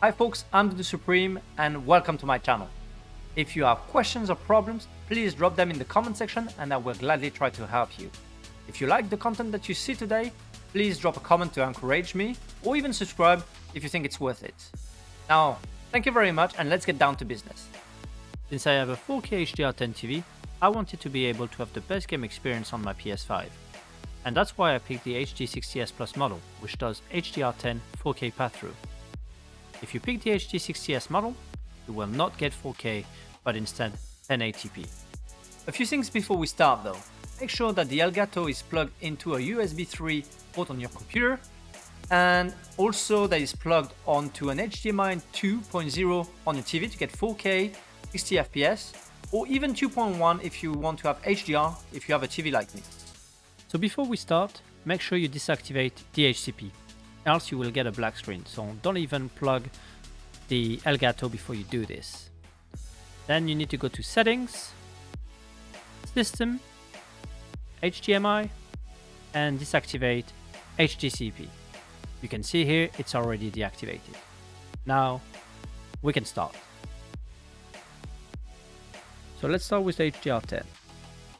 Hi folks, I'm the Supreme and welcome to my channel. If you have questions or problems, please drop them in the comment section and I will gladly try to help you. If you like the content that you see today, please drop a comment to encourage me or even subscribe if you think it's worth it. Now, thank you very much and let's get down to business. Since I have a 4K HDR10 TV, I wanted to be able to have the best game experience on my PS5. And that's why I picked the HD60S Plus model, which does HDR10 4K pass-through. If you pick the HD60S model, you will not get 4K, but instead 1080p. A few things before we start though. Make sure that the Elgato is plugged into a USB 3 port on your computer, and also that is plugged onto an HDMI 2.0 on your TV to get 4K, 60 FPS, or even 2.1 if you want to have HDR if you have a TV like me. So before we start, make sure you deactivate the HDCP, else you will get a black screen, so don't even plug the Elgato before you do this. Then you need to go to Settings, System, HDMI, and deactivate HDCP. You can see here it's already deactivated. Now we can start. So let's start with the HDR10.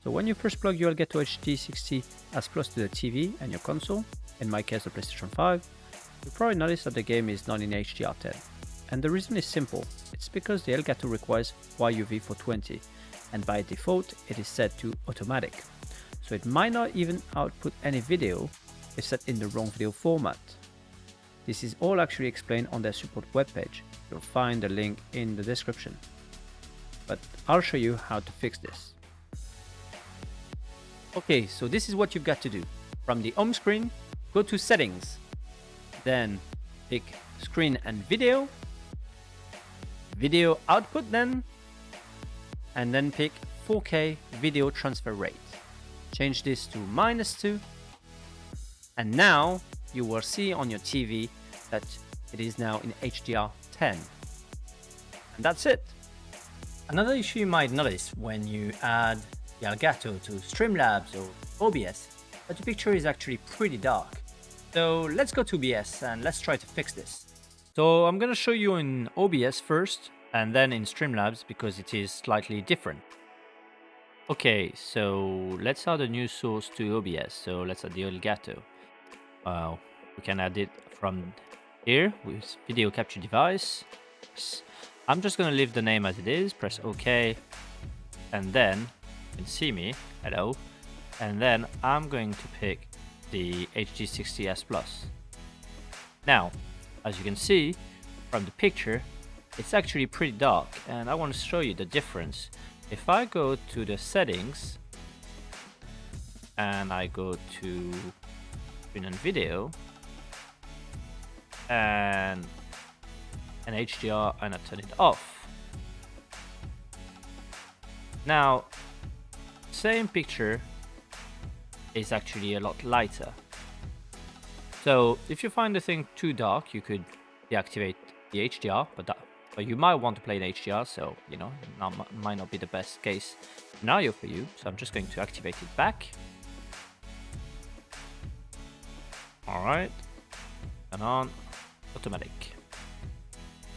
So when you first plug your Elgato HD60S Plus to the TV and your console, in my case the PlayStation 5, you'll probably notice that the game is not in HDR10. And the reason is simple, it's because the Elgato requires YUV 420, and by default it is set to automatic. So it might not even output any video if set in the wrong video format. This is all actually explained on their support webpage. You'll find the link in the description. But I'll show you how to fix this. Okay, so this is what you've got to do. From the home screen, go to Settings, then pick Screen and Video, Video Output then, and then pick 4K Video Transfer Rate. Change this to -2, and now you will see on your TV that it is now in HDR10. And that's it. Another issue you might notice when you add the Elgato to Streamlabs or OBS, that the picture is actually pretty dark. So let's go to OBS and let's try to fix this. So I'm gonna show you in OBS first and then in Streamlabs because it is slightly different. Okay, so let's add a new source to OBS. So let's add the Elgato. We can add it from here with video capture device. I'm just gonna leave the name as it is, press OK, and then you can see me, hello, and then I'm going to pick the HD60S Plus. Now, as you can see from the picture, it's actually pretty dark, and I want to show you the difference. If I go to the settings and I go to screen and video and HDR and I turn it off. Now, same picture is actually a lot lighter. So if you find the thing too dark, you could deactivate the HDR, but you might want to play in HDR, so you know, might not be the best case scenario for you. So I'm just going to activate it back. All right, and on automatic.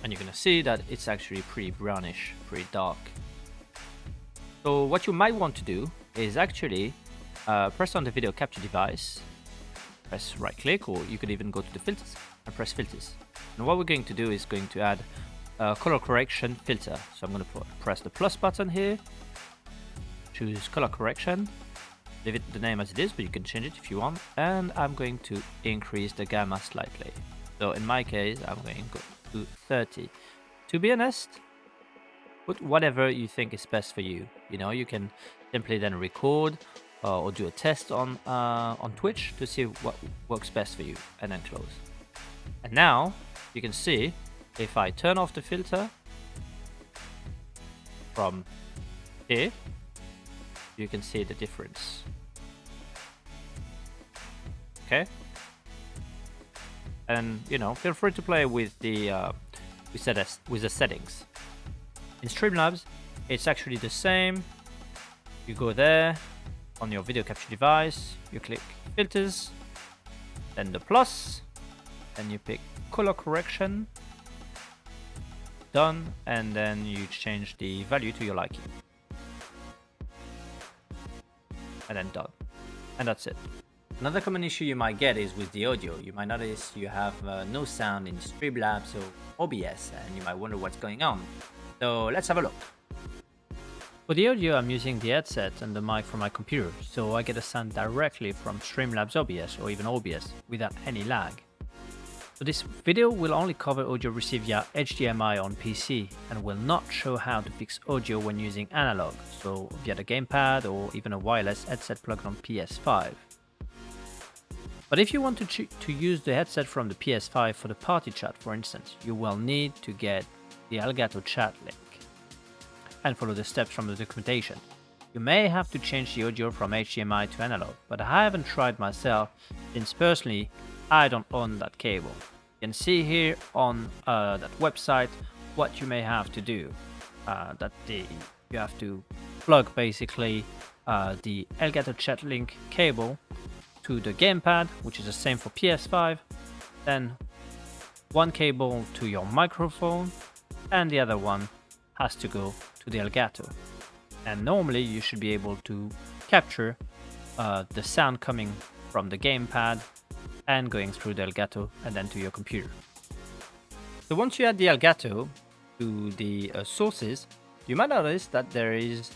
And you're gonna see that it's actually pretty brownish, pretty dark. So what you might want to do is actually press on the video capture device, press right click, or you could even go to the filters and press filters. And what we're going to do is going to add a color correction filter. So I'm going to press the plus button here, choose color correction, leave it the name as it is, but you can change it if you want. And I'm going to increase the gamma slightly. So in my case, I'm going to go to 30. To be honest, put whatever you think is best for you. You know, you can simply then record or do a test on Twitch to see what works best for you, and then close. And now you can see if I turn off the filter from here, you can see the difference. Okay, and you know, feel free to play with the settings. In Streamlabs, it's actually the same. You go there on your video capture device, you click filters, then the plus, then you pick color correction, done, and then you change the value to your liking. And then done. And that's it. Another common issue you might get is with the audio. You might notice you have no sound in Streamlabs or OBS, and you might wonder what's going on. So let's have a look. For the audio, I'm using the headset and the mic from my computer, so I get a sound directly from Streamlabs OBS or even OBS without any lag. So this video will only cover audio received via HDMI on PC and will not show how to fix audio when using analog, so via the gamepad or even a wireless headset plugged on PS5. But if you want to use the headset from the PS5 for the party chat, for instance, you will need to get the Elgato chat link and follow the steps from the documentation. You may have to change the audio from HDMI to analog, but I haven't tried myself since personally I don't own that cable. You can see here on that website what you may have to do. You have to plug basically the Elgato chat link cable to the gamepad, which is the same for PS5, then one cable to your microphone, and the other one has to go to the Elgato. And normally you should be able to capture the sound coming from the gamepad and going through the Elgato and then to your computer. So once you add the Elgato to the sources, you might notice that there is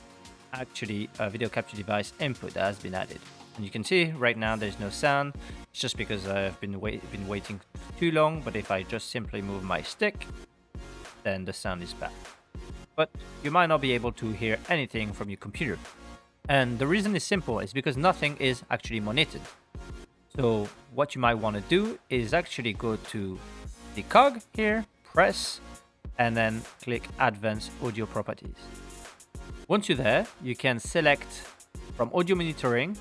actually a video capture device input that has been added. And you can see right now there's no sound. It's just because I've been waiting too long, but if I just simply move my stick, then the sound is back. But you might not be able to hear anything from your computer. And the reason is simple, it's because nothing is actually monitored. So what you might want to do is actually go to the cog here, press, and then click Advanced Audio Properties. Once you're there, you can select from Audio Monitoring,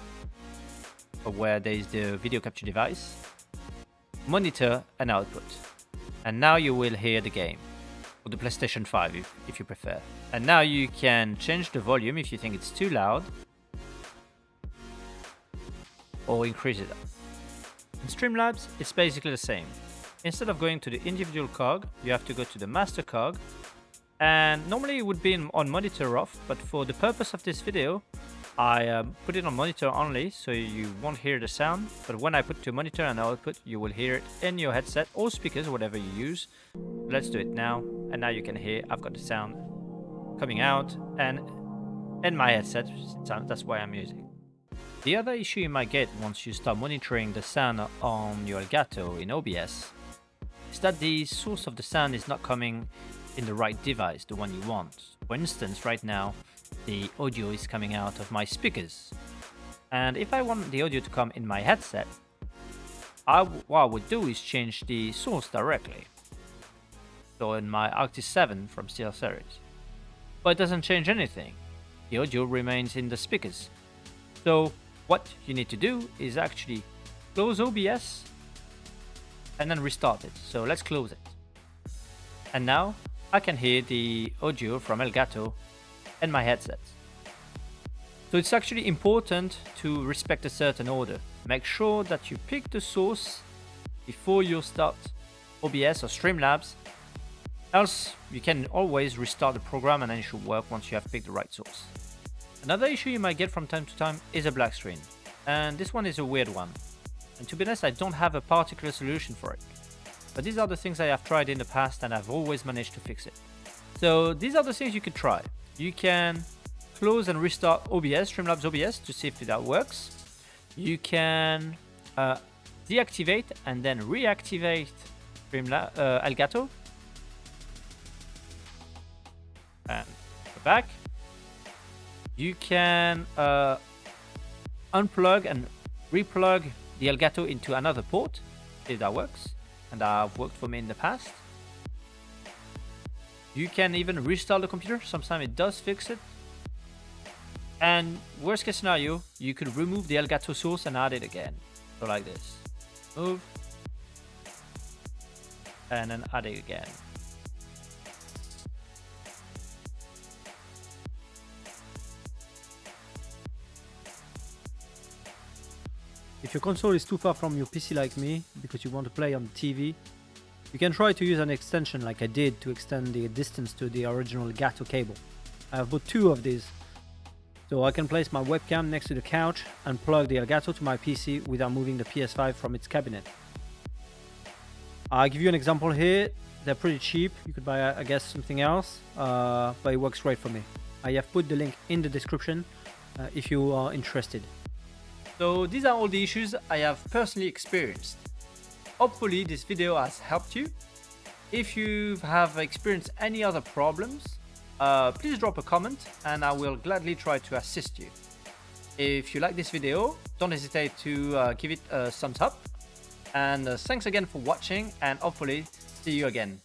where there is the video capture device, Monitor and Output. And now you will hear the game, or the PlayStation 5 if you prefer. And now you can change the volume if you think it's too loud, or increase it up. In Streamlabs, it's basically the same. Instead of going to the individual cog, you have to go to the master cog, and normally it would be on monitor off, but for the purpose of this video, I put it on monitor only, so you won't hear the sound, but when I put to monitor and output, you will hear it in your headset or speakers, whatever you use. Let's do it now, and now you can hear I've got the sound coming out and in my headset, that's why I'm using. The other issue you might get once you start monitoring the sound on your Elgato in OBS is that the source of the sound is not coming in the right device, the one you want. For instance, right now, the audio is coming out of my speakers. And if I want the audio to come in my headset, what I would do is change the source directly. So in my Arctis 7 from SteelSeries. But it doesn't change anything. The audio remains in the speakers. So what you need to do is actually close OBS and then restart it. So let's close it. And now I can hear the audio from Elgato in my headset. So it's actually important to respect a certain order. Make sure that you pick the source before you start OBS or Streamlabs. Else you can always restart the program and then it should work once you have picked the right source. Another issue you might get from time to time is a black screen, and this one is a weird one, and to be honest I don't have a particular solution for it, but these are the things I have tried in the past and I've always managed to fix it. So these are the things you could try. You can close and restart OBS, Streamlabs OBS, to see if that works. You can deactivate and then reactivate Elgato, and go back. You can unplug and replug the Elgato into another port, if that works, and that worked for me in the past. You can even restart the computer, sometimes it does fix it. And worst case scenario, you could remove the Elgato source and add it again. So like this, move, and then add it again. If your console is too far from your PC like me, because you want to play on the TV, You can try to use an extension like I did to extend the distance to the original Elgato cable. I have bought 2 of these, so I can place my webcam next to the couch and plug the Elgato to my PC without moving the PS5 from its cabinet. I'll give you an example here. They're pretty cheap. You could buy, I guess, something else, but it works great for me. I have put the link in the description if you are interested. So these are all the issues I have personally experienced. Hopefully this video has helped you. If you have experienced any other problems, please drop a comment and I will gladly try to assist you. If you like this video, don't hesitate to give it a thumbs up. And thanks again for watching, and hopefully see you again.